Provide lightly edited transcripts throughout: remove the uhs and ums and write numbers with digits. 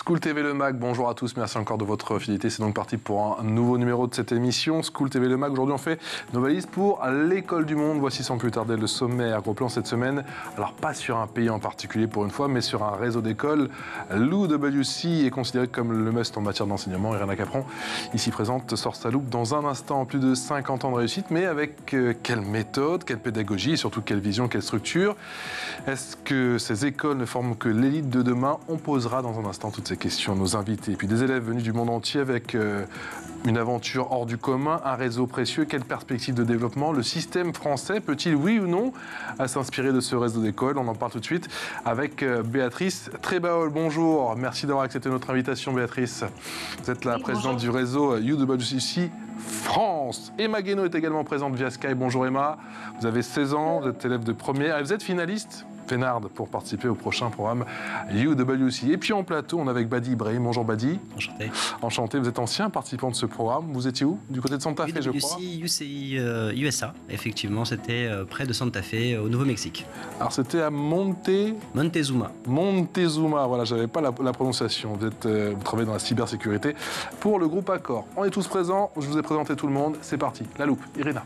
School TV Le Mag, bonjour à tous, merci encore de votre fidélité. C'est donc parti pour un nouveau numéro de cette émission. School TV Le Mag, aujourd'hui on fait nos valises pour l'école du monde. Voici sans plus tarder le sommaire. Gros plan cette semaine, alors pas sur un pays en particulier pour une fois, mais sur un réseau d'écoles. L'UWC est considéré comme le must en matière d'enseignement. Irina Capron, ici présente, sort sa loupe dans un instant. Plus de 50 ans de réussite, mais avec quelle méthode, quelle pédagogie et surtout quelle vision, quelle structure. Est-ce que ces écoles ne forment que l'élite de demain? On posera dans un instant toutes ces questions à nos invités. Et puis des élèves venus du monde entier avec une aventure hors du commun, un réseau précieux. Quelle perspective de développement? Le système français peut-il, oui ou non, s'inspirer de ce réseau d'écoles? On en parle tout de suite avec Béatrice Trébaol. Bonjour, merci d'avoir accepté notre invitation, Béatrice. Vous êtes la présidente du réseau UWC France. Emma Guénaud est également présente via Skype. Bonjour Emma, vous avez 16 ans, vous êtes élève de première et vous êtes finaliste Fénard pour participer au prochain programme UWC. Et puis en plateau, on est avec Badi Ibrahim. Bonjour Badi. Enchanté. Enchanté, vous êtes ancien participant de ce programme. Vous étiez où? Du côté de Santa Fe, je crois. UCI USA, effectivement, c'était près de Santa Fe, au Nouveau-Mexique. Alors c'était à Montezuma. Montezuma, voilà, j'avais pas la prononciation. Vous travaillez dans la cybersécurité pour le groupe Accor. On est tous présents, je vous ai présenté tout le monde. C'est parti, la loupe, Irina.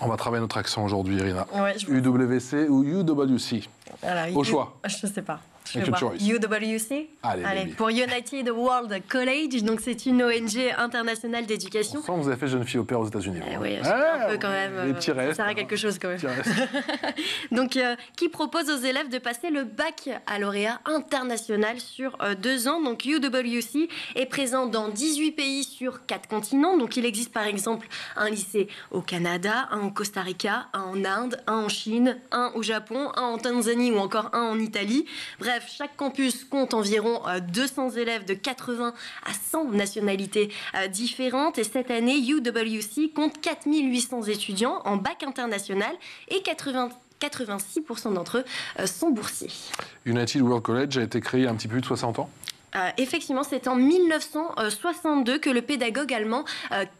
On va travailler notre accent aujourd'hui, Irina. Ouais, UWC ou UWC? Voilà, au choix. Je ne sais pas. UWC. Allez, pour United World College, donc c'est une ONG internationale d'éducation. Vous avez fait jeune fille au père aux États-Unis. Oui, un peu quand même. Les petits restes. Ça sert à quelque chose quand même. Donc, qui propose aux élèves de passer le baccalauréat international sur 2 ans. Donc, UWC est présent dans 18 pays sur 4 continents. Donc, il existe par exemple un lycée au Canada, un au Costa Rica, un en Inde, un en Chine, un au Japon, un en Tanzanie ou encore un en Italie. Bref, chaque campus compte environ 200 élèves de 80 à 100 nationalités différentes. Et cette année, UWC compte 4800 étudiants en bac international et 86% d'entre eux sont boursiers. United World College a été créé il y a un petit peu plus de 60 ans. Effectivement, c'est en 1962 que le pédagogue allemand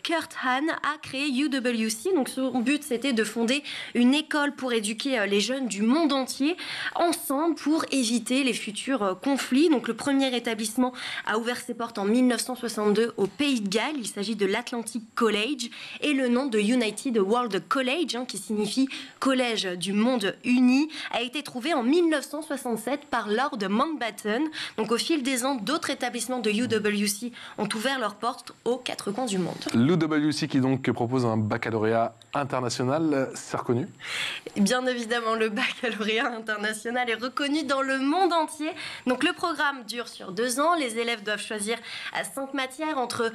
Kurt Hahn a créé UWC. Donc, son but, c'était de fonder une école pour éduquer les jeunes du monde entier ensemble pour éviter les futurs conflits. Donc, le premier établissement a ouvert ses portes en 1962 au Pays de Galles. Il s'agit de l'Atlantic College et le nom de United World College, qui signifie Collège du monde uni, a été trouvé en 1967 par Lord Mountbatten. Donc, au fil des ans, d'autres établissements de UWC ont ouvert leurs portes aux 4 coins du monde. L'UWC qui donc propose un baccalauréat international, c'est reconnu? Bien évidemment, le baccalauréat international est reconnu dans le monde entier. Donc le programme dure sur 2 ans. Les élèves doivent choisir 5 matières entre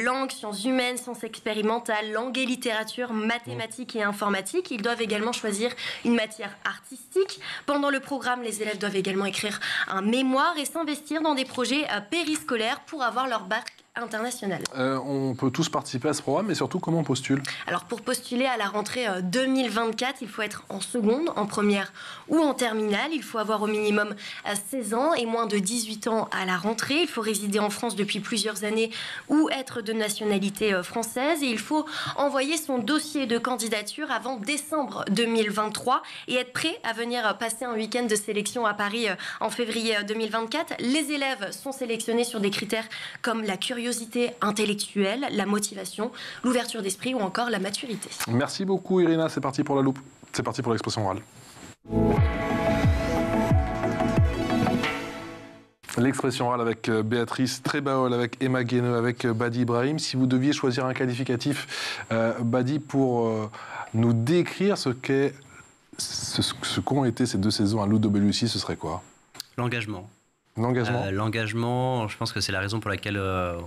langue, sciences humaines, sciences expérimentales, langue et littérature, mathématiques et informatique. Ils doivent également choisir une matière artistique. Pendant le programme, les élèves doivent également écrire un mémoire et s'investir dans des projets périscolaires pour avoir leur bac international. On peut tous participer à ce programme, mais surtout, comment on postule? Alors, pour postuler à la rentrée 2024, il faut être en seconde, en première ou en terminale. Il faut avoir au minimum 16 ans et moins de 18 ans à la rentrée. Il faut résider en France depuis plusieurs années ou être de nationalité française. Et il faut envoyer son dossier de candidature avant décembre 2023 et être prêt à venir passer un week-end de sélection à Paris en février 2024. Les élèves sont sélectionnés sur des critères comme la curiosité intellectuelle, la motivation, l'ouverture d'esprit ou encore la maturité. Merci beaucoup Irina, c'est parti pour la loupe. C'est parti pour l'expression orale. L'expression orale avec Béatrice Trébaol, avec Emma Guénaud, avec Badi Ibrahim. Si vous deviez choisir un qualificatif, Badi, pour nous décrire ce qu'ont été ces 2 saisons à l'UWC, ce serait quoi? L'engagement. L'engagement, je pense que c'est la raison pour laquelle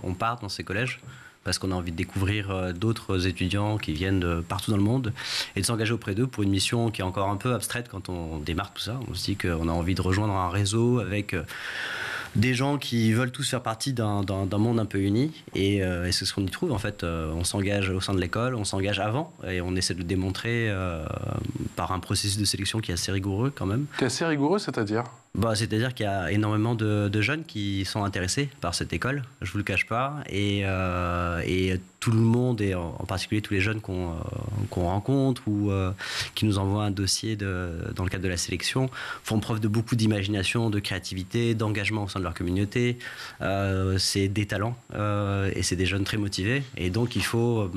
on part dans ces collèges, parce qu'on a envie de découvrir d'autres étudiants qui viennent de partout dans le monde et de s'engager auprès d'eux pour une mission qui est encore un peu abstraite quand on démarre tout ça. On se dit qu'on a envie de rejoindre un réseau avec des gens qui veulent tous faire partie d'un monde un peu uni et c'est ce qu'on y trouve en fait. On s'engage au sein de l'école, on s'engage avant et on essaie de le démontrer par un processus de sélection qui est assez rigoureux quand même. Qui est assez rigoureux, c'est-à-dire? C'est-à-dire qu'il y a énormément de jeunes qui sont intéressés par cette école, je ne vous le cache pas, et tout le monde, et en particulier tous les jeunes qu'on rencontre ou qui nous envoient un dossier dans le cadre de la sélection, font preuve de beaucoup d'imagination, de créativité, d'engagement au sein de leur communauté. C'est des talents et c'est des jeunes très motivés. Et donc il faut,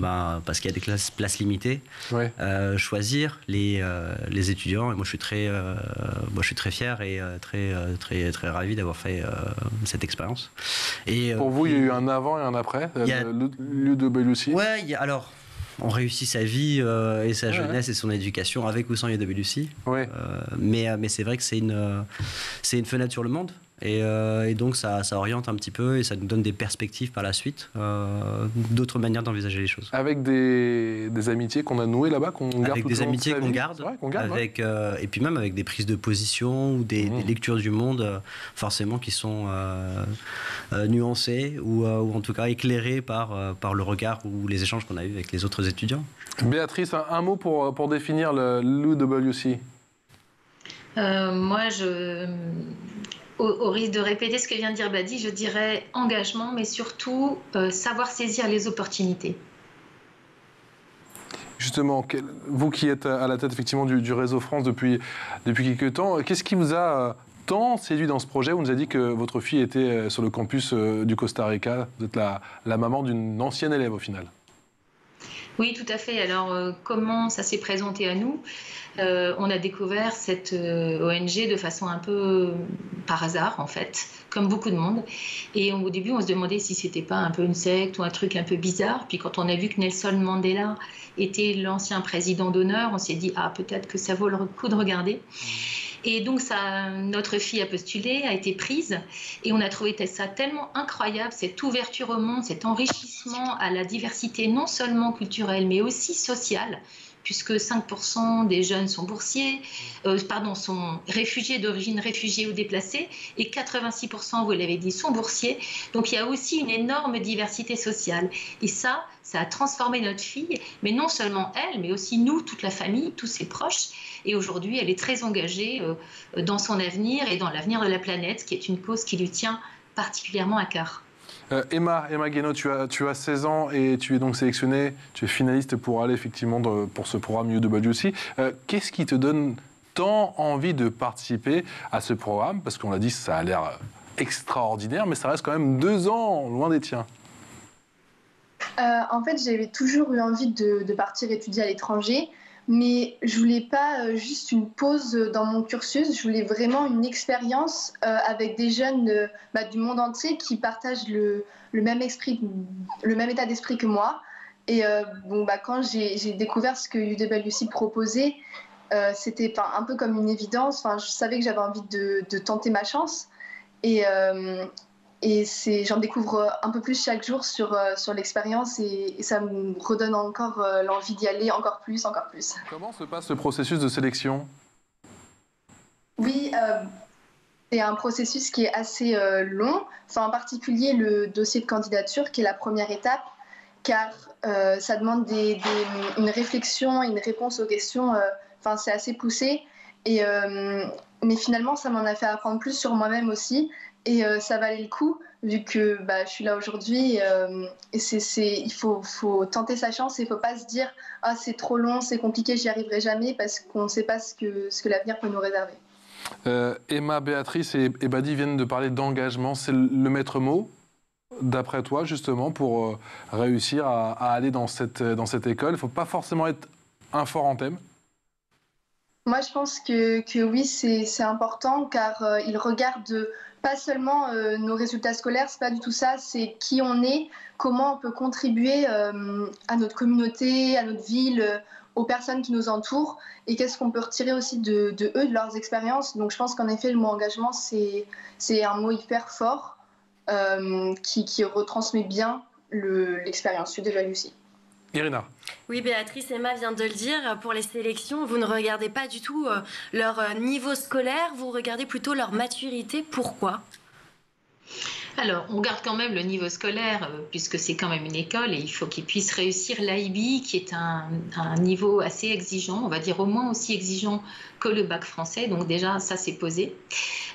parce qu'il y a des places limitées, ouais. Choisir les étudiants. Et moi je suis très fier et très ravi d'avoir fait cette expérience. Et pour vous, il y a eu un avant et un après l'UWC. Ouais, alors on réussit sa vie et sa jeunesse et son éducation avec ou sans UWC. Ouais. Mais c'est vrai que c'est une fenêtre sur le monde. Et donc ça oriente un petit peu et ça nous donne des perspectives par la suite, d'autres manières d'envisager les choses. Avec des amitiés qu'on a nouées là-bas, qu'on garde avec tout des au long amitiés de qu'on garde, avec, et puis même avec des prises de position ou des lectures du monde forcément qui sont nuancées ou en tout cas éclairées par le regard ou les échanges qu'on a eus avec les autres étudiants. Béatrice, un mot pour définir l'UWC. Moi, au risque de répéter ce que vient de dire Badi, je dirais engagement, mais surtout savoir saisir les opportunités. Justement, vous qui êtes à la tête effectivement du réseau France depuis quelques temps, qu'est-ce qui vous a tant séduit dans ce projet? On nous a dit que votre fille était sur le campus du Costa Rica. Vous êtes la maman d'une ancienne élève au final. Oui, tout à fait. Alors, comment ça s'est présenté à nous? On a découvert cette ONG de façon un peu par hasard, en fait, comme beaucoup de monde. Et au début, on se demandait si c'était pas un peu une secte ou un truc un peu bizarre. Puis quand on a vu que Nelson Mandela était l'ancien président d'honneur, on s'est dit, peut-être que ça vaut le coup de regarder. Et donc, notre fille a postulé, a été prise, et on a trouvé ça tellement incroyable, cette ouverture au monde, cet enrichissement à la diversité, non seulement culturelle, mais aussi sociale, puisque 5% des jeunes sont boursiers, sont réfugiés d'origine réfugiés ou déplacés, et 86%, vous l'avez dit, sont boursiers. Donc il y a aussi une énorme diversité sociale. Et ça a transformé notre fille, mais non seulement elle, mais aussi nous, toute la famille, tous ses proches. Et aujourd'hui, elle est très engagée dans son avenir et dans l'avenir de la planète, qui est une cause qui lui tient particulièrement à cœur. Emma Guénaud, tu as 16 ans et tu es donc sélectionnée, tu es finaliste pour aller effectivement pour ce programme UWC. Qu'est-ce qui te donne tant envie de participer à ce programme? Parce qu'on l'a dit, ça a l'air extraordinaire, mais ça reste quand même 2 ans loin des tiens. En fait, j'avais toujours eu envie de partir étudier à l'étranger, mais je voulais pas juste une pause dans mon cursus, je voulais vraiment une expérience avec des jeunes du monde entier qui partagent le même état d'esprit que moi. Et quand j'ai découvert ce que UWC proposait, c'était un peu comme une évidence. Je savais que j'avais envie de tenter ma chance. Et j'en découvre un peu plus chaque jour sur l'expérience et ça me redonne encore l'envie d'y aller encore plus. Comment se passe ce processus de sélection? Oui, c'est un processus qui est assez long, en particulier le dossier de candidature qui est la première étape, car ça demande une réflexion et une réponse aux questions, c'est assez poussé, mais finalement ça m'en a fait apprendre plus sur moi-même aussi. Et ça valait le coup, vu que je suis là aujourd'hui. Il faut tenter sa chance et il ne faut pas se dire « Ah, c'est trop long, c'est compliqué, j'y arriverai jamais » parce qu'on ne sait pas ce que l'avenir peut nous réserver. Emma, Béatrice et Badi viennent de parler d'engagement. C'est le maître mot, d'après toi, justement, pour réussir à aller dans cette école. Il ne faut pas forcément être un fort en thème. Moi, je pense que oui, c'est important, car ils regardent pas seulement nos résultats scolaires, c'est pas du tout ça, c'est qui on est, comment on peut contribuer à notre communauté, à notre ville, aux personnes qui nous entourent, et qu'est-ce qu'on peut retirer aussi de eux, de leurs expériences. Donc je pense qu'en effet, le mot engagement, c'est un mot hyper fort qui retransmet bien l'expérience UWC. Irina. Oui, Béatrice, Emma vient de le dire, pour les sélections, vous ne regardez pas du tout leur niveau scolaire, vous regardez plutôt leur maturité. Pourquoi ? Alors, on garde quand même le niveau scolaire, puisque c'est quand même une école et il faut qu'ils puissent réussir l'IB, qui est un niveau assez exigeant, on va dire au moins aussi exigeant que le bac français. Donc déjà, ça c'est posé.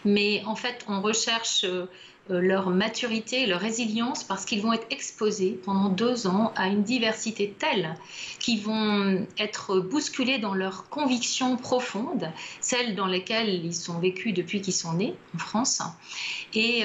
Mais en fait, on recherche leur maturité, leur résilience, parce qu'ils vont être exposés pendant 2 ans à une diversité telle qu'ils vont être bousculés dans leurs convictions profondes, celles dans lesquelles ils sont vécus depuis qu'ils sont nés en France. Et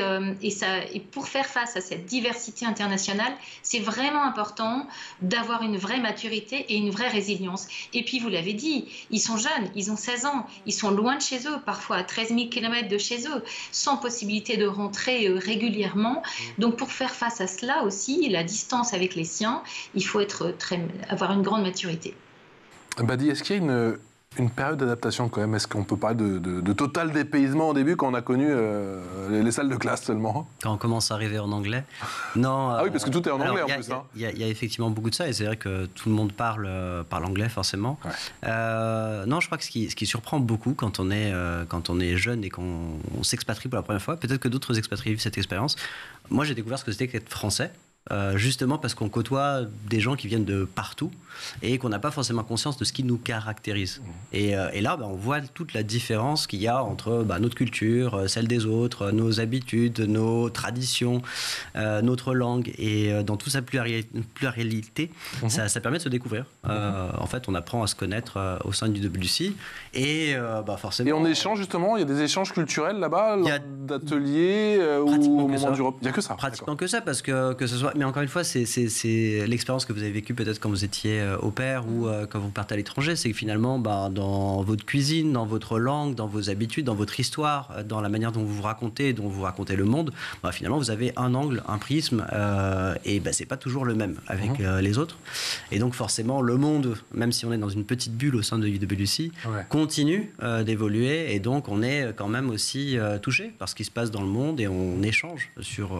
pour faire face à cette diversité internationale, c'est vraiment important d'avoir une vraie maturité et une vraie résilience. Et puis, vous l'avez dit, ils sont jeunes, ils ont 16 ans, ils sont loin de chez eux, parfois à 13 000 km de chez eux, sans possibilité de rentrer régulièrement. Donc, pour faire face à cela aussi, la distance avec les siens, il faut avoir une grande maturité. Badi, est-ce qu'il y a une période d'adaptation quand même? Est-ce qu'on peut parler de total dépaysement au début quand on a connu les salles de classe seulement? Quand on commence à arriver en anglais? Non. Ah oui, parce que tout est en anglais en plus. Il y a effectivement beaucoup de ça, et c'est vrai que tout le monde parle anglais forcément. Ouais. Non, je crois que ce qui surprend beaucoup quand on est jeune et qu'on s'expatrie pour la première fois, peut-être que d'autres expatriés vivent cette expérience. Moi, j'ai découvert ce que c'était qu'être français. Justement parce qu'on côtoie des gens qui viennent de partout et qu'on n'a pas forcément conscience de ce qui nous caractérise. Et là, on voit toute la différence qu'il y a entre notre culture, celle des autres, nos habitudes, nos traditions, notre langue. Et dans toute sa pluralité, ça permet de se découvrir. En fait, on apprend à se connaître au sein du WC. Et forcément... Et on échange justement, il y a des échanges culturels là-bas, d'ateliers ou au moment du repas. Il n'y a que ça. Pratiquement que ça, parce que ce soit... Mais encore une fois, c'est l'expérience que vous avez vécue peut-être quand vous étiez au pair ou quand vous partez à l'étranger. C'est que finalement, dans votre cuisine, dans votre langue, dans vos habitudes, dans votre histoire, dans la manière dont vous vous racontez, dont vous racontez le monde, finalement, vous avez un angle, un prisme, et c'est pas toujours le même avec les autres. Et donc forcément, le monde, même si on est dans une petite bulle au sein de UWC, continue d'évoluer, et donc on est quand même aussi touché par ce qui se passe dans le monde, et on échange sur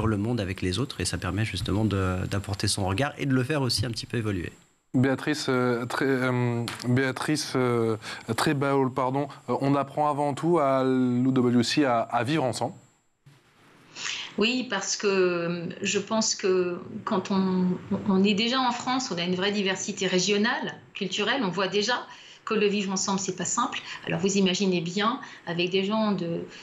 le monde avec les autres. Et ça permet justement d'apporter son regard et de le faire aussi un petit peu évoluer. Béatrice Trébaol, on apprend avant tout à l'UWC à vivre ensemble. Oui, parce que je pense que quand on est déjà en France, on a une vraie diversité régionale, culturelle, on voit déjà que le vivre ensemble, c'est pas simple. Alors vous imaginez bien, avec des gens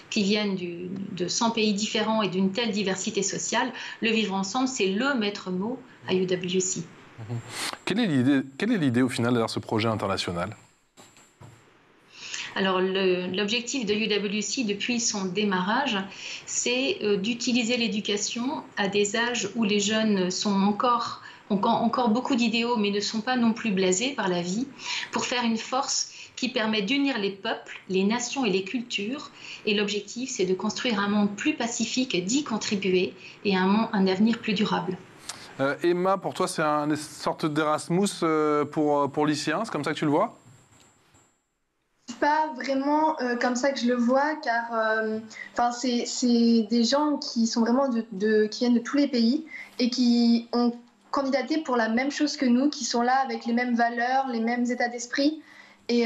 qui viennent de 100 pays différents et d'une telle diversité sociale, le vivre ensemble, c'est le maître mot à UWC. Quelle est l'idée au final derrière ce projet international? Alors l'objectif de UWC depuis son démarrage, c'est d'utiliser l'éducation à des âges où les jeunes ont encore beaucoup d'idéaux, mais ne sont pas non plus blasés par la vie, pour faire une force qui permet d'unir les peuples, les nations et les cultures. Et l'objectif, c'est de construire un monde plus pacifique, d'y contribuer, et un avenir plus durable. Emma, pour toi, c'est une sorte d'Erasmus pour lycéens, c'est comme ça que tu le vois? C'est pas vraiment comme ça que je le vois, car c'est des gens qui sont vraiment qui viennent de tous les pays et qui ont candidaté pour la même chose que nous, qui sont là avec les mêmes valeurs, les mêmes états d'esprit. Et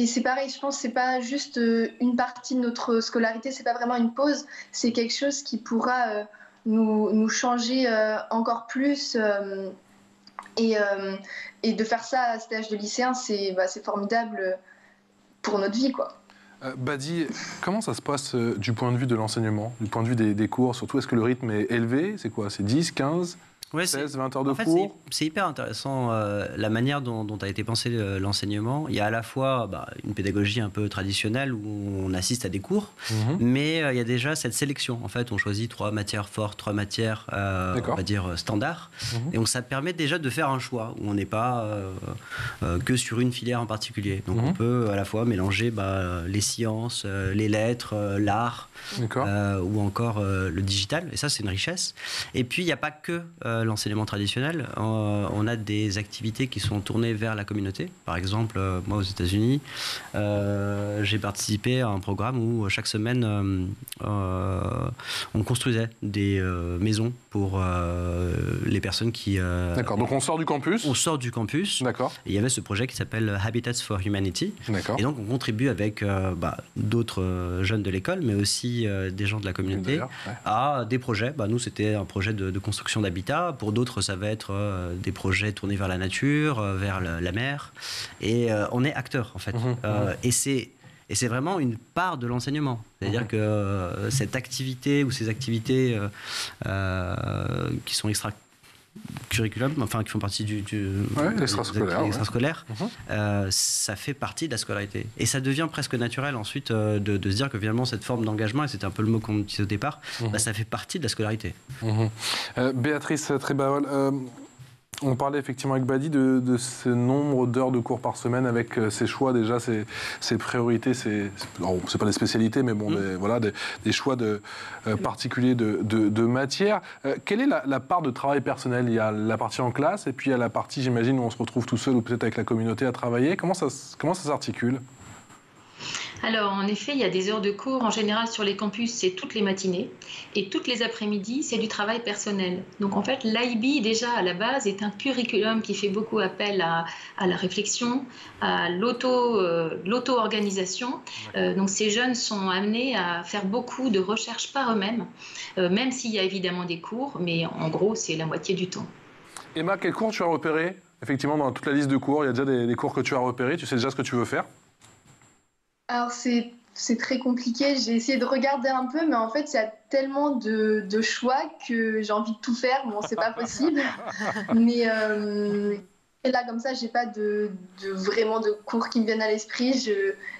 c'est pareil, je pense que c'est pas juste une partie de notre scolarité, c'est pas vraiment une pause, c'est quelque chose qui pourra nous changer encore plus. Et de faire ça à cet âge de lycéen, c'est formidable pour notre vie, quoi. Badi, comment ça se passe du point de vue de l'enseignement, du point de vue des cours? Surtout, est-ce que le rythme est élevé? C'est quoi? C'est 10, 15 16, 20 heures de cours? C'est hyper intéressant la manière dont a été pensé l'enseignement. Il y a à la fois une pédagogie un peu traditionnelle où on assiste à des cours, mais il y a déjà cette sélection. En fait, on choisit 3 matières fortes, 3 matières, on va dire, standards. Et donc, ça permet déjà de faire un choix où on n'est pas que sur une filière en particulier. Donc, on peut à la fois mélanger les sciences, les lettres, l'art ou encore le digital. Et ça, c'est une richesse. Et puis, il n'y a pas que l'enseignement traditionnel. On a des activités qui sont tournées vers la communauté. Par exemple, moi aux États-Unis, j'ai participé à un programme où chaque semaine, on construisait des maisons pour les personnes qui... D'accord, donc on sort du campus. On sort du campus. D'accord. Et il y avait ce projet qui s'appelle Habitats for Humanity. D'accord. Et donc on contribue avec d'autres jeunes de l'école, mais aussi des gens de la communauté, à des projets. Nous, c'était un projet de construction d'habitat. Pour d'autres, ça va être des projets tournés vers la nature, vers la mer. Et on est acteurs, en fait. Et c'est vraiment une part de l'enseignement. C'est-à-dire que cette activité ou ces activités qui sont extra-curriculum, enfin qui font partie du extrascolaire, ça fait partie de la scolarité. Et ça devient presque naturel ensuite de se dire que finalement cette forme d'engagement, et c'était un peu le mot qu'on utilisait au départ, ça fait partie de la scolarité. Béatrice Trébaol, on parlait effectivement avec Badi de ce nombre d'heures de cours par semaine avec ses choix déjà, ses priorités, c'est pas des spécialités, mais bon, des choix particuliers de matière. Quelle est la part de travail personnel? Il y a la partie en classe et puis il y a la partie, j'imagine, où on se retrouve tout seul ou peut-être avec la communauté à travailler. Comment ça s'articule? Alors, en effet, il y a des heures de cours. En général, sur les campus, c'est toutes les matinées. Et toutes les après-midi, c'est du travail personnel. Donc, en fait, l'IB, déjà, à la base, est un curriculum qui fait beaucoup appel à la réflexion, à l'auto-organisation. Donc, ces jeunes sont amenés à faire beaucoup de recherches par eux-mêmes, même s'il y a évidemment des cours, mais en gros, c'est la moitié du temps. Emma, quels cours tu as repérés? Effectivement, dans toute la liste de cours, il y a déjà des cours que tu as repérés. Tu sais déjà ce que tu veux faire? Alors, c'est très compliqué. J'ai essayé de regarder un peu, mais en fait, il y a tellement de choix que j'ai envie de tout faire. Bon, c'est pas possible. Mais là, comme ça, j'ai pas vraiment de cours qui me viennent à l'esprit.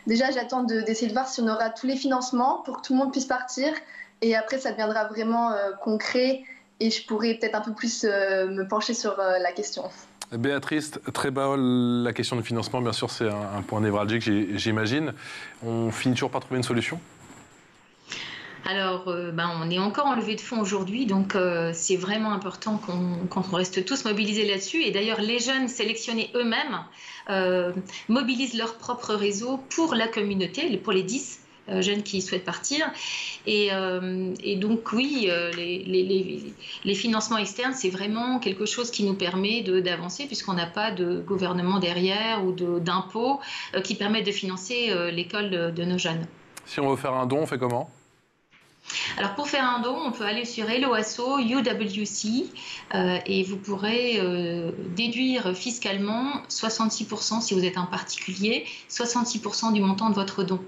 Déjà, j'attends d'essayer de voir si on aura tous les financements pour que tout le monde puisse partir. Et après, ça deviendra vraiment concret et je pourrai peut-être un peu plus me pencher sur la question. Béatrice Trébaol, la question du financement, bien sûr, c'est un point névralgique, j'imagine. On finit toujours par trouver une solution? Alors, on est encore en levée de fonds aujourd'hui, donc c'est vraiment important qu'on reste tous mobilisés là-dessus. Et d'ailleurs, les jeunes sélectionnés eux-mêmes mobilisent leur propre réseau pour la communauté, pour les 10 jeunes qui souhaitent partir. Et donc, oui, les financements externes, c'est vraiment quelque chose qui nous permet d'avancer, puisqu'on n'a pas de gouvernement derrière ou d'impôts qui permettent de financer l'école de nos jeunes. Si on veut faire un don, on fait comment? Alors pour faire un don, on peut aller sur Helloasso, UWC, et vous pourrez déduire fiscalement 66% si vous êtes un particulier, 66% du montant de votre don.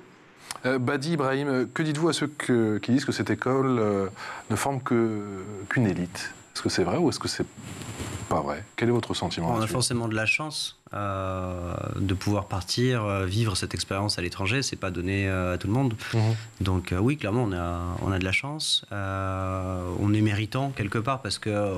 Badi Ibrahim, que dites-vous à ceux qui disent que cette école ne forme qu'une élite? Est-ce que c'est vrai ou est-ce que c'est pas vrai? Quel est votre sentiment? On a forcément de la chance de pouvoir partir, vivre cette expérience à l'étranger. C'est pas donné à tout le monde. Donc oui, clairement, on a de la chance. On est méritant quelque part parce que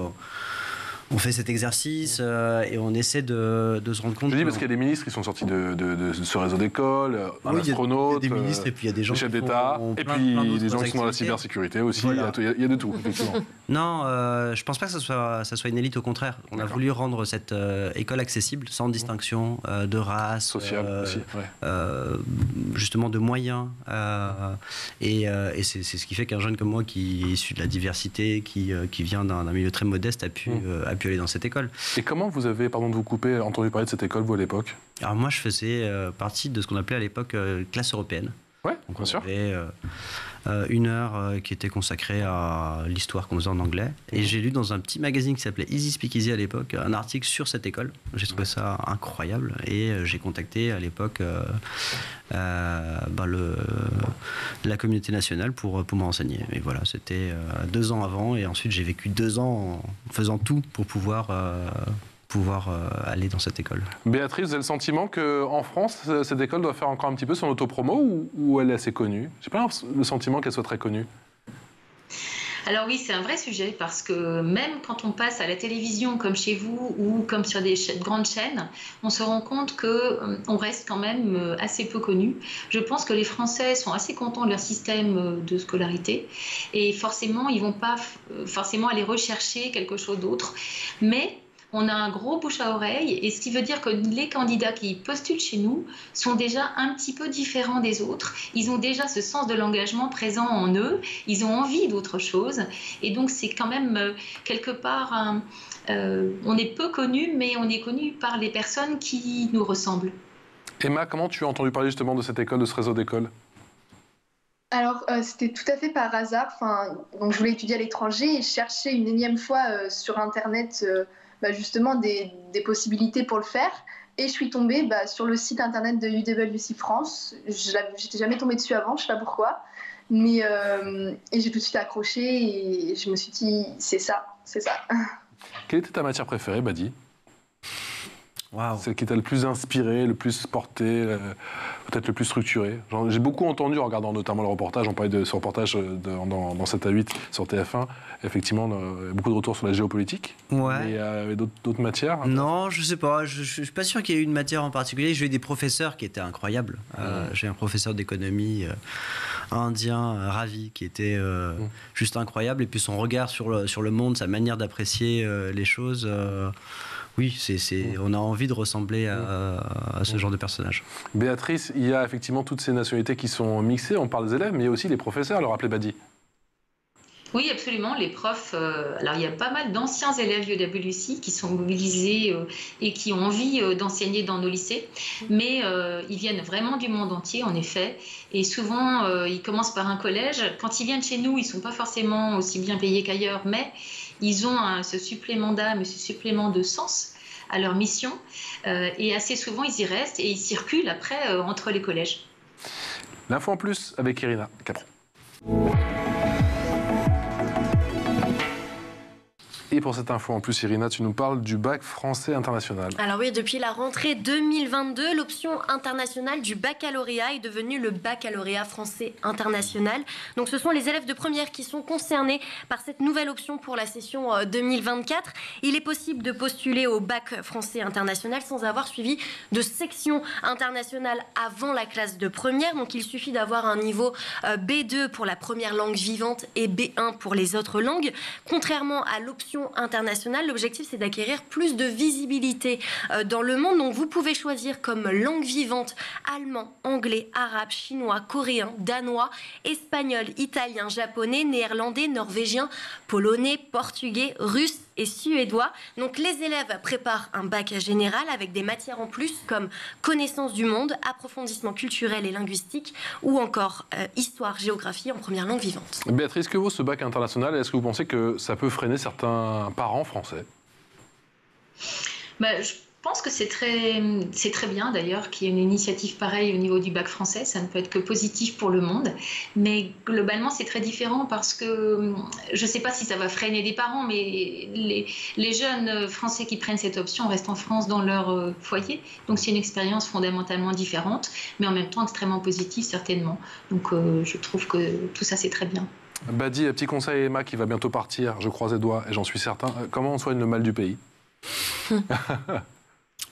on fait cet exercice et on essaie de se rendre compte. Je dis parce qu'il y a des ministres qui sont sortis de ce réseau d'école, un astronaute, il y a des ministres et puis il y a des gens chefs d'État, et puis des gens qui sont dans la cybersécurité aussi. Voilà. Il y a de tout, effectivement. Non, je pense pas que ça soit une élite, au contraire. On a voulu rendre cette école accessible, sans distinction de race, sociale aussi, justement de moyens. Et c'est ce qui fait qu'un jeune comme moi, qui est issu de la diversité, qui vient d'un milieu très modeste, a pu aller dans cette école. Et comment vous avez, pardon de vous couper, entendu parler de cette école, vous, à l'époque? Alors moi, je faisais partie de ce qu'on appelait à l'époque classe européenne. Ouais, bien sûr. On avait une heure qui était consacrée à l'histoire qu'on faisait en anglais. Et j'ai lu dans un petit magazine qui s'appelait Easy Speak Easy à l'époque un article sur cette école. J'ai trouvé ça incroyable et j'ai contacté à l'époque la communauté nationale pour me renseigner. Et voilà, c'était 2 ans avant et ensuite j'ai vécu 2 ans en faisant tout pour pouvoir aller dans cette école. Béatrice, vous avez le sentiment qu'en France, cette école doit faire encore un petit peu son autopromo ou elle est assez connue? J'ai pas le sentiment qu'elle soit très connue. Alors oui, c'est un vrai sujet parce que même quand on passe à la télévision comme chez vous ou comme sur des grandes chaînes, on se rend compte qu'on reste quand même assez peu connu. Je pense que les Français sont assez contents de leur système de scolarité et forcément, ils ne vont pas forcément aller rechercher quelque chose d'autre. Mais on a un gros bouche à oreille, et ce qui veut dire que les candidats qui postulent chez nous sont déjà un petit peu différents des autres. Ils ont déjà ce sens de l'engagement présent en eux, ils ont envie d'autre chose, et donc c'est quand même quelque part, on est peu connu, mais on est connu par les personnes qui nous ressemblent. Emma, comment tu as entendu parler justement de cette école, de ce réseau d'écoles ? Alors, c'était tout à fait par hasard. Donc, je voulais étudier à l'étranger et je cherchais une énième fois sur Internet justement des possibilités pour le faire. Et je suis tombée sur le site Internet de UWC France. J'étais jamais tombée dessus avant, je ne sais pas pourquoi. Mais et j'ai tout de suite accroché et je me suis dit, c'est ça. Quelle était ta matière préférée, Badi ? Wow. Celle qui t'a le plus inspiré, le plus porté, peut-être le plus structuré. J'ai beaucoup entendu, en regardant notamment le reportage, on parlait de ce reportage dans 7 à 8 sur TF1, effectivement, beaucoup de retours sur la géopolitique. Ouais. Mais d'autres matières ? Non, je sais pas. Je suis pas sûr qu'il y ait eu une matière en particulier. J'ai eu des professeurs qui étaient incroyables. J'ai un professeur d'économie indien, Ravi, qui était juste incroyable. Et puis son regard sur le monde, sa manière d'apprécier les choses... Oui, on a envie de ressembler à ce genre de personnage. Béatrice, il y a effectivement toutes ces nationalités qui sont mixées, on parle des élèves, mais il y a aussi les professeurs, le rappelait Badi. Oui, absolument, les profs. Alors, il y a pas mal d'anciens élèves UWC qui sont mobilisés et qui ont envie d'enseigner dans nos lycées, mais ils viennent vraiment du monde entier, en effet, et souvent, ils commencent par un collège. Quand ils viennent chez nous, ils ne sont pas forcément aussi bien payés qu'ailleurs, mais ils ont ce supplément d'âme, ce supplément de sens à leur mission, et assez souvent, ils y restent et ils circulent après entre les collèges. L'info en plus avec Irina Capron. Et pour cette info en plus, Irina, tu nous parles du bac français international. Alors oui, depuis la rentrée 2022, l'option internationale du baccalauréat est devenue le baccalauréat français international. Donc ce sont les élèves de première qui sont concernés par cette nouvelle option pour la session 2024. Il est possible de postuler au bac français international sans avoir suivi de section internationale avant la classe de première. Donc il suffit d'avoir un niveau B2 pour la première langue vivante et B1 pour les autres langues. Contrairement à l'option internationale, l'objectif c'est d'acquérir plus de visibilité dans le monde. Donc vous pouvez choisir comme langue vivante allemand, anglais, arabe, chinois, coréen, danois, espagnol, italien, japonais, néerlandais, norvégien, polonais, portugais, russe et suédois. Donc les élèves préparent un bac général avec des matières en plus comme connaissance du monde, approfondissement culturel et linguistique ou encore histoire, géographie en première langue vivante. Béatrice, que vaut ce bac international ? Est-ce que vous pensez que ça peut freiner certains parents français ? Je pense que c'est très bien d'ailleurs qu'il y ait une initiative pareille au niveau du bac français. Ça ne peut être que positif pour le monde. Mais globalement, c'est très différent parce que je ne sais pas si ça va freiner des parents, mais les jeunes Français qui prennent cette option restent en France dans leur foyer. Donc c'est une expérience fondamentalement différente, mais en même temps extrêmement positive certainement. Donc je trouve que tout ça, c'est très bien. Badi, petit conseil à Emma qui va bientôt partir, je croise les doigts et j'en suis certain. Comment on soigne le mal du pays ?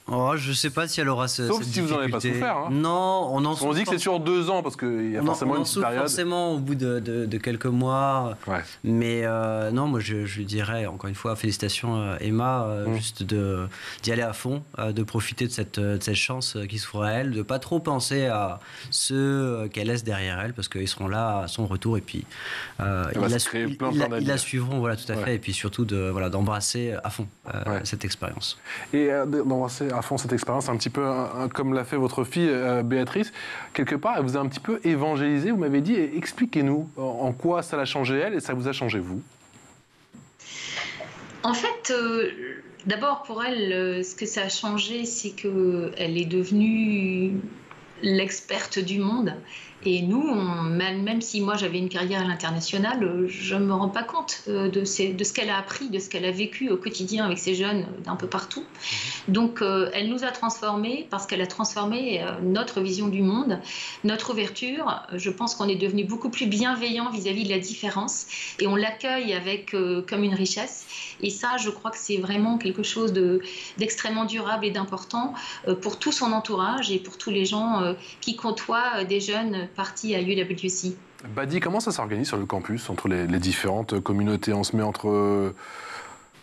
Oh, je ne sais pas si elle aura cette difficulté. Sauf si vous n'en avez pas souffert. Hein. Non, on dit que c'est sur 2 ans parce qu'il y a forcément une petite période. Forcément au bout de quelques mois. Ouais. Mais non, moi je dirais encore une fois félicitations Emma, juste d'y aller à fond, de profiter de cette chance qui s'offre à elle, de pas trop penser à ceux qu'elle laisse derrière elle parce qu'ils seront là à son retour et puis ils la suivront, voilà, tout à fait, et puis surtout d'embrasser à fond cette expérience. Et d'embrasser à fond cette expérience, un petit peu comme l'a fait votre fille Béatrice. Quelque part, elle vous a un petit peu évangélisé, vous m'avez dit, expliquez-nous en quoi ça l'a changé elle et ça vous a changé vous. En fait, d'abord pour elle, ce que ça a changé, c'est qu'elle est devenue l'experte du monde Et nous, même si moi j'avais une carrière à l'international, je ne me rends pas compte de ce qu'elle a appris, de ce qu'elle a vécu au quotidien avec ces jeunes d'un peu partout. Donc elle nous a transformés parce qu'elle a transformé notre vision du monde, notre ouverture. Je pense qu'on est devenu beaucoup plus bienveillant vis-à-vis de la différence et on l'accueille comme une richesse. Et ça, je crois que c'est vraiment quelque chose d'extrêmement durable et d'important pour tout son entourage et pour tous les gens qui côtoient des jeunes partis à UWC. Badi, comment ça s'organise sur le campus entre les différentes communautés? On se met entre,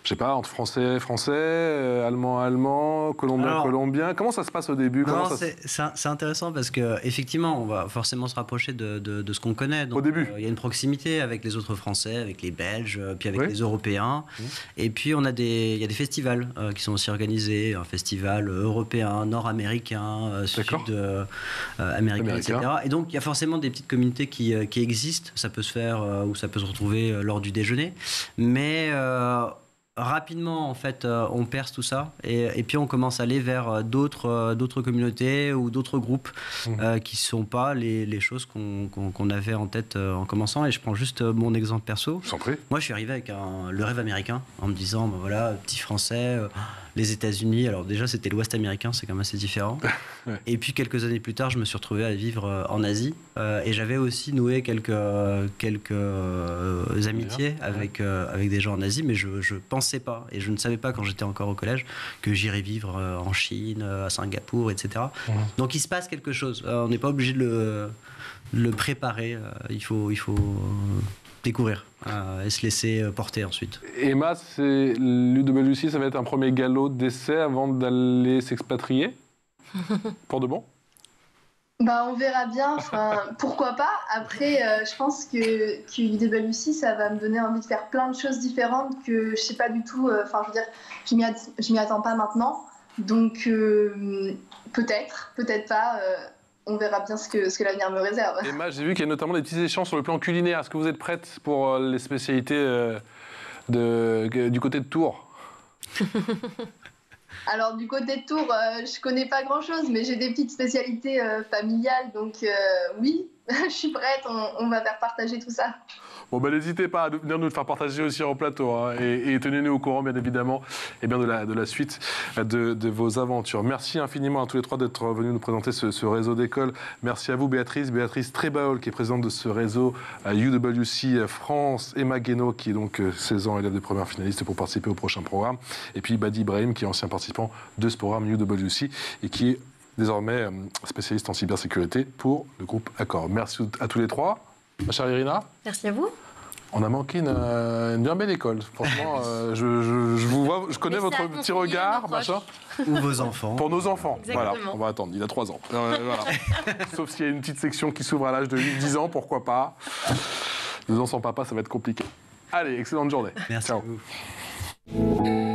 je sais pas, entre français, allemand, colombien. Comment ça se passe au début? C'est intéressant parce qu'effectivement, on va forcément se rapprocher de ce qu'on connaît. Donc, au début. Il y a une proximité avec les autres Français, avec les Belges, puis avec les Européens. Et puis, il y a des festivals qui sont aussi organisés. Un festival européen, nord-américain, sud-américain, etc. Et donc, il y a forcément des petites communautés qui existent. Ça peut se faire ou ça peut se retrouver lors du déjeuner. Mais... rapidement, en fait, on perce tout ça et puis on commence à aller vers d'autres communautés ou d'autres groupes qui ne sont pas les choses qu'on avait en tête en commençant. Et je prends juste mon exemple perso. Moi, je suis arrivé avec le rêve américain en me disant, ben voilà, petit français, les États-Unis. Alors déjà, c'était l'Ouest américain, c'est quand même assez différent. Et puis quelques années plus tard, je me suis retrouvé à vivre en Asie et j'avais aussi noué quelques amitiés avec des gens en Asie, mais je pensais pas et je ne savais pas quand j'étais encore au collège que j'irais vivre en Chine, à Singapour, etc. Donc il se passe quelque chose. On n'est pas obligé de le préparer. Il faut découvrir et se laisser porter ensuite. Emma, l'UWC, ça va être un premier galop d'essai avant d'aller s'expatrier pour de bon? On verra bien, pourquoi pas. Après, je pense que UWC, ça va me donner envie de faire plein de choses différentes que je sais pas du tout. Je veux dire, je m'y attends pas maintenant. Donc, peut-être pas. On verra bien ce que l'avenir me réserve. Emma, j'ai vu qu'il y a notamment des petits échanges sur le plan culinaire. Est-ce que vous êtes prête pour les spécialités du côté de Tours? Alors, du côté de Tours, je connais pas grand-chose, mais j'ai des petites spécialités familiales. Donc, oui, je suis prête. On va faire partager tout ça. Bon, n'hésitez pas à venir nous le faire partager aussi en plateau et tenez-nous au courant, bien évidemment, de la suite de vos aventures. Merci infiniment à tous les trois d'être venus nous présenter ce réseau d'écoles. Merci à vous, Béatrice Trébaol, qui est présidente de ce réseau UWC France, Emma Guénaud, qui est donc 16 ans, élève des premières finalistes pour participer au prochain programme, et puis Badi Ibrahim, qui est ancien participant de ce programme UWC et qui est désormais spécialiste en cybersécurité pour le groupe Accor. Merci à tous les trois. Ma chère Irina. Merci à vous. On a manqué une bien belle école. Franchement, je vous vois, je connais votre petit regard, machin. Ou vos enfants. Pour nos enfants. Exactement. Voilà, on va attendre. Il a 3 ans. Voilà. Sauf s'il y a une petite section qui s'ouvre à l'âge de 8-10 ans, pourquoi pas. 2 ans sans papa, ça va être compliqué. Allez, excellente journée. Merci Ciao. à vous.